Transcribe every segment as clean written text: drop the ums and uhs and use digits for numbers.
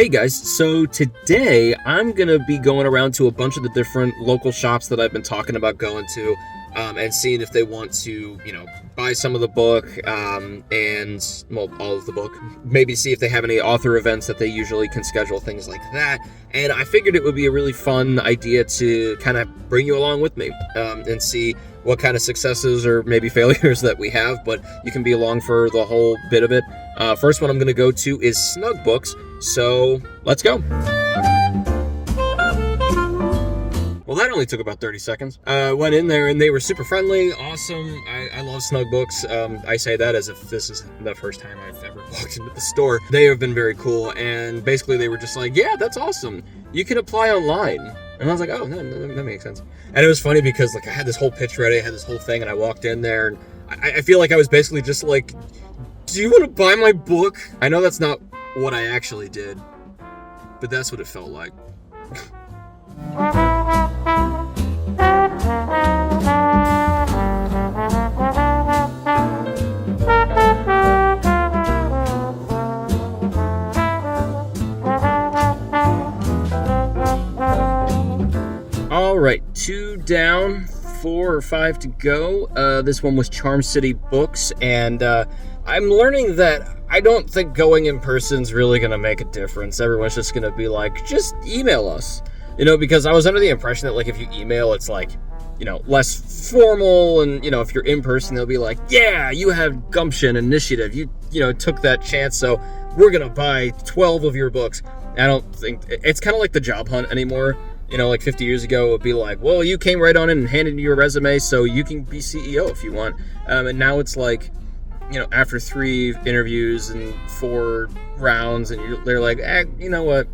Hey guys, so today I'm going to be going around to a bunch of the different local shops that I've been talking about going to and seeing if they want to, buy some of the book and, well, all of the book. Maybe see if they have any author events that they usually can schedule, things like that. And I figured it would be a really fun idea to kind of bring you along with me and see what kind of successes or maybe failures that we have, but you can be along for the whole bit of it. First one I'm going to go to is Snug Books, so let's go. Well, that only took about 30 seconds. Went in there and they were super friendly, awesome. I love Snug Books. I say that as if this is the first time I've ever walked into the store. They have been very cool, and basically they were just like, yeah, that's awesome. You can apply online. And I was like, oh, no, that makes sense. And it was funny because I had this whole pitch ready, I had this whole thing, and I walked in there, and I feel like I was basically just like, do you want to buy my book? I know that's not what I actually did, but that's what it felt like. All right, 2 down, 4 or 5 to go. This one was Charm City Books, and I'm learning that I don't think going in person's really going to make a difference. Everyone's just going to be like, just email us. Because I was under the impression that, if you email, it's less formal, and, if you're in person, they'll be like, yeah, you have gumption, initiative, you took that chance, so we're going to buy 12 of your books. I don't think, it's kind of like the job hunt anymore. 50 years ago, it would be like, well, you came right on in and handed me your resume, so you can be CEO if you want. And now it's like, after 3 interviews and 4 rounds, and they're like, you know what?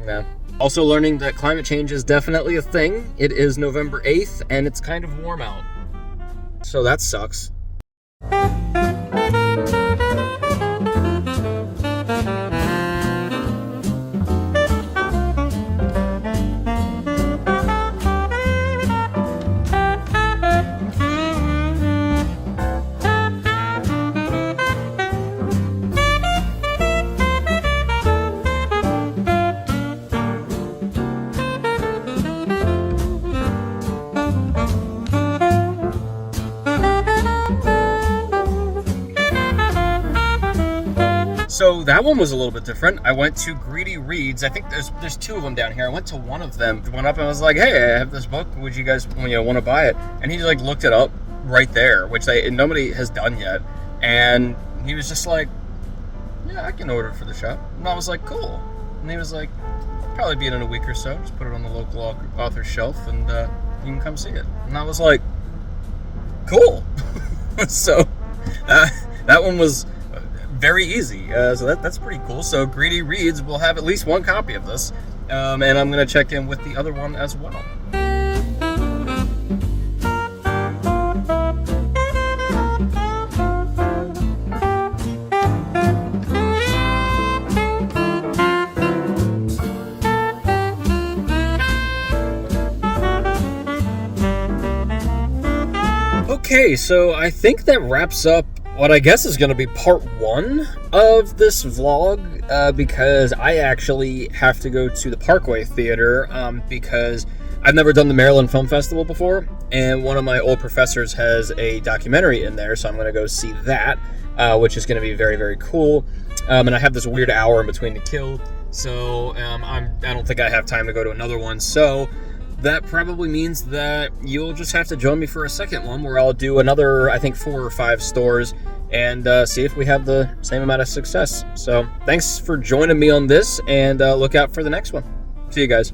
No. Also learning that climate change is definitely a thing. It is November 8th, and it's kind of warm out. So that sucks. So that one was a little bit different. I went to Greedy Reads. I think there's 2 of them down here. I went to one of them, went up and was like, hey, I have this book. Would you guys want to buy it? And he looked it up right there, which nobody has done yet. And he was just like, yeah, I can order it for the shop. And I was like, cool. And he was like, probably be in a week or so. Just put it on the local author shelf, and you can come see it. And I was like, cool. So that one was very easy, so that's pretty cool. So Greedy Reads will have at least 1 copy of this, and I'm going to check in with the other one as well. Okay, so I think that wraps up what I guess is going to be part 1 of this vlog, because I actually have to go to the Parkway Theater because I've never done the Maryland Film Festival before, and one of my old professors has a documentary in there, so I'm going to go see that, which is going to be very, very cool. And I have this weird hour in between to kill, so I don't think I have time to go to another one, so that probably means that you'll just have to join me for a second one where I'll do another, I think, 4 or 5 stores and see if we have the same amount of success. So thanks for joining me on this, and look out for the next one. See you guys.